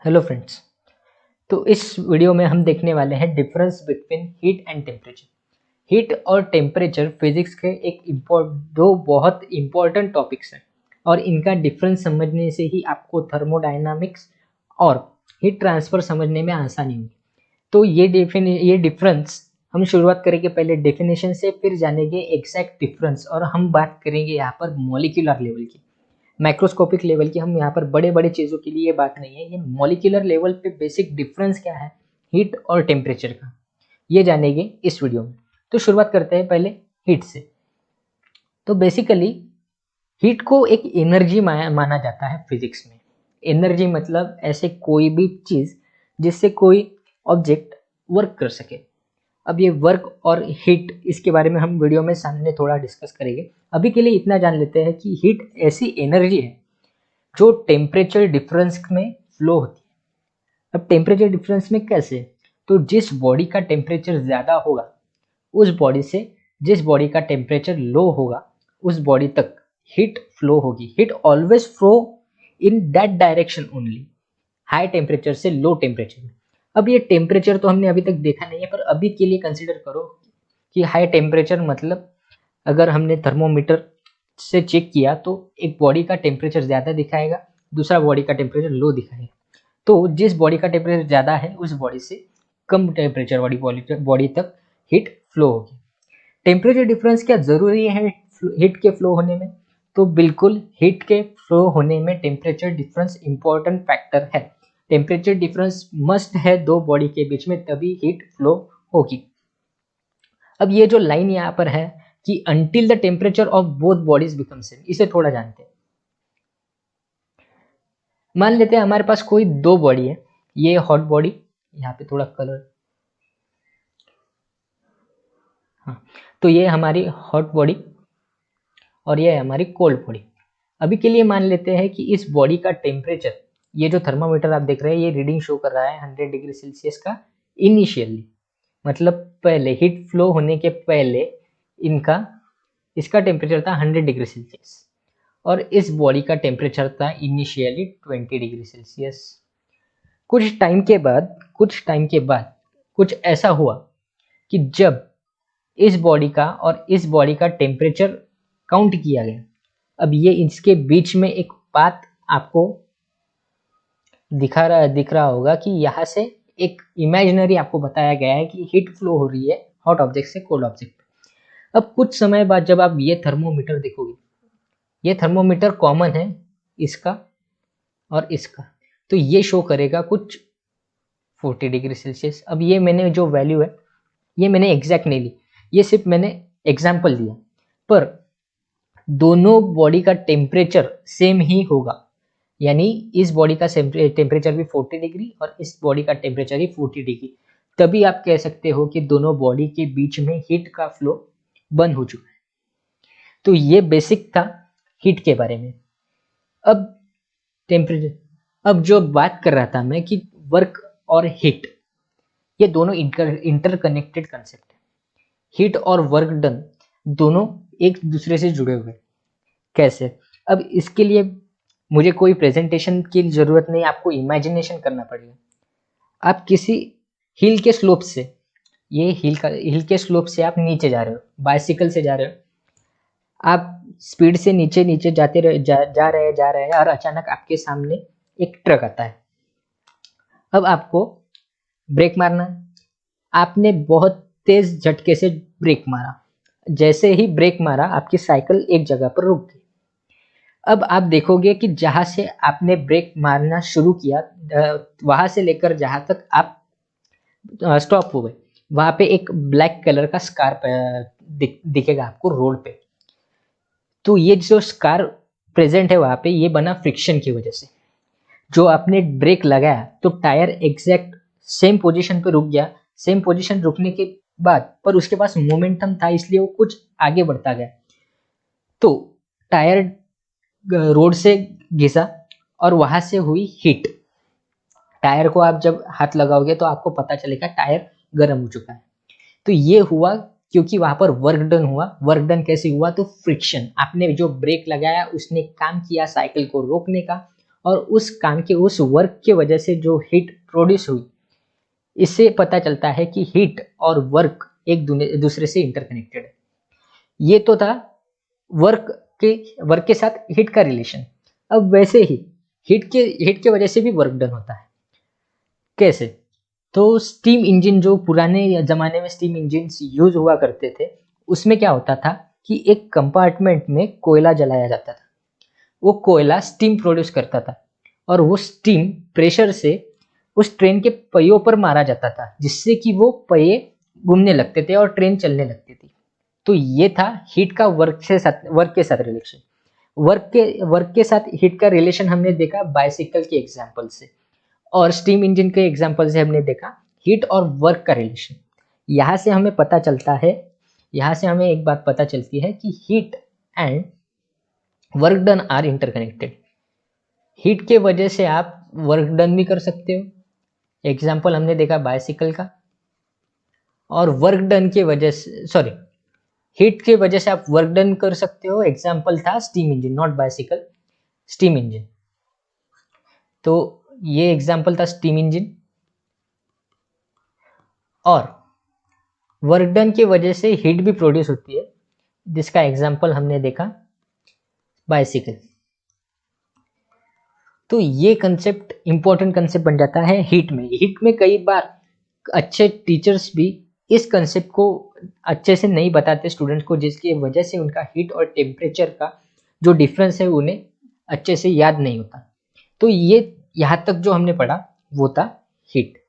Hello friends. तो इस video में हम देखने वाले हैं difference between heat and temperature. Heat और टेम्परेचर फिजिक्स के दो बहुत इंपॉर्टेंट टॉपिक्स हैं और इनका डिफरेंस समझने से ही आपको थर्मोडायनामिक्स और हीट ट्रांसफर समझने में आसानी होगी। तो ये डिफरेंस हम शुरुआत करेंगे पहले डेफिनेशन से, फिर जानेंगे एग्जैक्ट डिफरेंस और हम बात करेंगे यहाँ पर मॉलिक्यूलर लेवल की, माइक्रोस्कोपिक लेवल की। हम यहाँ पर बड़े बड़े चीज़ों के लिए बात नहीं है, ये मॉलिक्यूलर लेवल पे बेसिक डिफरेंस क्या है हीट और टेम्परेचर का, ये जानेंगे इस वीडियो में। तो शुरुआत करते हैं पहले हीट से। तो बेसिकली हीट को एक एनर्जी माना जाता है फिजिक्स में। एनर्जी मतलब ऐसे कोई भी चीज़ जिससे कोई ऑब्जेक्ट वर्क कर सके। अब ये वर्क और हीट, इसके बारे में हम वीडियो में सामने थोड़ा डिस्कस करेंगे। अभी के लिए इतना जान लेते हैं कि हीट ऐसी एनर्जी है जो टेम्परेचर डिफरेंस में फ्लो होती है। अब टेम्परेचर डिफरेंस में कैसे? तो जिस बॉडी का टेम्परेचर ज़्यादा होगा उस बॉडी से जिस बॉडी का टेम्परेचर लो होगा उस बॉडी तक हीट फ्लो होगी। Heat always flow in that direction only, high temperature से लो टेम्परेचर में। अब ये टेम्परेचर तो हमने अभी तक देखा नहीं है, पर अभी के लिए कंसिडर करो कि हाई टेम्परेचर मतलब अगर हमने थर्मोमीटर से चेक किया तो एक बॉडी का टेम्परेचर ज़्यादा दिखाएगा, दूसरा बॉडी का टेम्परेचर लो दिखाएगा। तो जिस बॉडी का टेम्परेचर ज़्यादा है उस बॉडी से कम टेम्परेचर वाली बॉडी तक हीट फ्लो होगी। टेम्परेचर डिफरेंस क्या ज़रूरी है हीट के फ्लो होने में? तो बिल्कुल, हीट के फ्लो होने में टेम्परेचर डिफरेंस इंपॉर्टेंट फैक्टर है। टेम्परेचर डिफरेंस मस्ट है दो बॉडी के बीच में, तभी हीट फ्लो होगी। अब ये जो लाइन यहाँ पर है कि until the temperature of both bodies become same, इसे थोड़ा जानते हैं। मान लेते हैं हमारे पास कोई दो बॉडी है, ये हॉट बॉडी, यहाँ पे थोड़ा कलर, हाँ, तो ये हमारी हॉट बॉडी और ये हमारी कोल्ड बॉडी। अभी के लिए मान लेते हैं कि इस बॉडी का टेम्परेचर, ये जो थर्मामीटर आप देख रहे हैं ये रीडिंग शो कर रहा है 100 डिग्री सेल्सियस का इनिशियली, मतलब पहले हीट फ्लो होने के पहले इसका टेम्परेचर था 100 डिग्री सेल्सियस और इस बॉडी का टेम्परेचर था इनिशियली 20 डिग्री सेल्सियस। कुछ टाइम के बाद कुछ ऐसा हुआ कि जब इस बॉडी का और इस बॉडी का टेम्परेचर काउंट किया गया, अब ये इसके बीच में एक बात आपको दिख रहा होगा कि यहाँ से एक इमेजिनरी आपको बताया गया है कि हीट फ्लो हो रही है हॉट ऑब्जेक्ट से कोल्ड ऑब्जेक्ट। अब कुछ समय बाद जब आप ये थर्मोमीटर देखोगे, ये थर्मोमीटर कॉमन है इसका और इसका, तो ये शो करेगा कुछ 40 डिग्री सेल्सियस। अब ये मैंने जो वैल्यू है ये मैंने एग्जैक्ट नहीं ली, ये सिर्फ मैंने एग्जाम्पल दिया, पर दोनों बॉडी का टेम्परेचर सेम ही होगा। यानी इस बॉडी का टेम्परेचर भी 40 डिग्री और इस बॉडी का टेम्परेचर ही 40 डिग्री, तभी आप कह सकते हो कि दोनों बॉडी के बीच में हीट का फ्लो बंद हो चुका है। तो ये बेसिक था हीट के बारे में। अब टेम्परेचर, अब जो बात कर रहा था मैं कि वर्क और हीट, ये दोनों इंटरकनेक्टेड कंसेप्ट है। हीट और वर्क डन दोनों एक दूसरे से जुड़े हुए। कैसे? अब इसके लिए मुझे कोई प्रेजेंटेशन की जरूरत नहीं, आपको इमेजिनेशन करना पड़ेगा। आप किसी हिल के स्लोप से, ये हिल के स्लोप से आप नीचे जा रहे हो, बाइसिकल से जा रहे हो, आप स्पीड से नीचे नीचे जा रहे हैं और अचानक आपके सामने एक ट्रक आता है। अब आपको ब्रेक मारना है, आपने बहुत तेज झटके से ब्रेक मारा, जैसे ही ब्रेक मारा आपकी साइकिल एक जगह पर रुक गई। अब आप देखोगे कि जहां से आपने ब्रेक मारना शुरू किया वहां से लेकर जहां तक आप स्टॉप हो गए, वहां पे एक ब्लैक कलर का स्कार दिखेगा आपको रोड पे। तो ये जो स्कार प्रेजेंट है वहां पे, ये बना फ्रिक्शन की वजह से। जो आपने ब्रेक लगाया तो टायर एग्जैक्ट सेम पोजीशन पे रुक गया, सेम पोजीशन रुकने के बाद पर उसके पास मोमेंटम था इसलिए वो कुछ आगे बढ़ता गया, तो टायर रोड से घिसा और वहां से हुई हीट। टायर को आप जब हाथ लगाओगे तो आपको पता चलेगा टायर गर्म हो चुका है। तो ये हुआ क्योंकि वहां पर वर्क डन हुआ। वर्क डन कैसे हुआ? तो फ्रिक्शन, आपने जो ब्रेक लगाया उसने काम किया साइकिल को रोकने का, और उस काम के उस वर्क के वजह से जो हीट प्रोड्यूस हुई, इससे पता चलता है कि हीट और वर्क एक दूसरे से इंटरकनेक्टेड है। ये तो था वर्क के साथ हीट का रिलेशन। अब वैसे ही हीट के वजह से भी वर्क डन होता है। कैसे? तो स्टीम इंजन, जो पुराने ज़माने में स्टीम इंजन यूज हुआ करते थे, उसमें क्या होता था कि एक कंपार्टमेंट में कोयला जलाया जाता था। वो कोयला स्टीम प्रोड्यूस करता था और वो स्टीम प्रेशर से उस ट्रेन के पहियों पर मारा जाता था, जिससे कि वो पहिए घूमने लगते थे और ट्रेन चलने लगती थी। तो ये था हीट का वर्क के साथ रिलेशन। वर्क के साथ हीट का रिलेशन हमने देखा बाइसिकल के एग्जाम्पल से, और स्टीम इंजन के एग्जाम्पल से हमने देखा हीट और वर्क का रिलेशन। यहाँ से हमें पता चलता है, यहाँ से हमें एक बात पता चलती है कि heat and work done are interconnected. Heat के वजह से आप वर्क डन भी कर सकते हो, एग्जाम्पल हमने देखा बाइसिकल का, और वर्क डन के वजह से, सॉरी, हीट के वजह से आप वर्क डन कर सकते हो, एग्जाम्पल था steam engine, not bicycle, steam engine. तो ये एग्जाम्पल था स्टीम इंजन। और वर्क डन की वजह से हीट भी प्रोड्यूस होती है, जिसका एग्जाम्पल हमने देखा बाइसिकल। तो ये कंसेप्ट इंपॉर्टेंट कंसेप्ट बन जाता है हीट में। हीट में कई बार अच्छे टीचर्स भी इस कंसेप्ट को अच्छे से नहीं बताते स्टूडेंट्स को, जिसकी वजह से उनका हीट और टेम्परेचर का जो डिफरेंस है उन्हें अच्छे से याद नहीं होता। तो ये यहाँ तक जो हमने पढ़ा वो था हीट।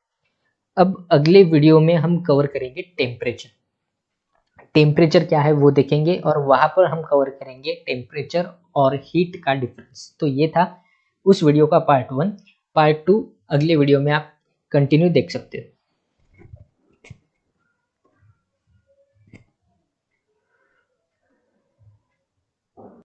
अब अगले वीडियो में हम कवर करेंगे टेम्परेचर। टेम्परेचर क्या है वो देखेंगे, और वहाँ पर हम कवर करेंगे टेम्परेचर और हीट का डिफरेंस। तो ये था उस वीडियो का पार्ट 1। पार्ट 2 अगले वीडियो में आप कंटिन्यू देख सकते हो।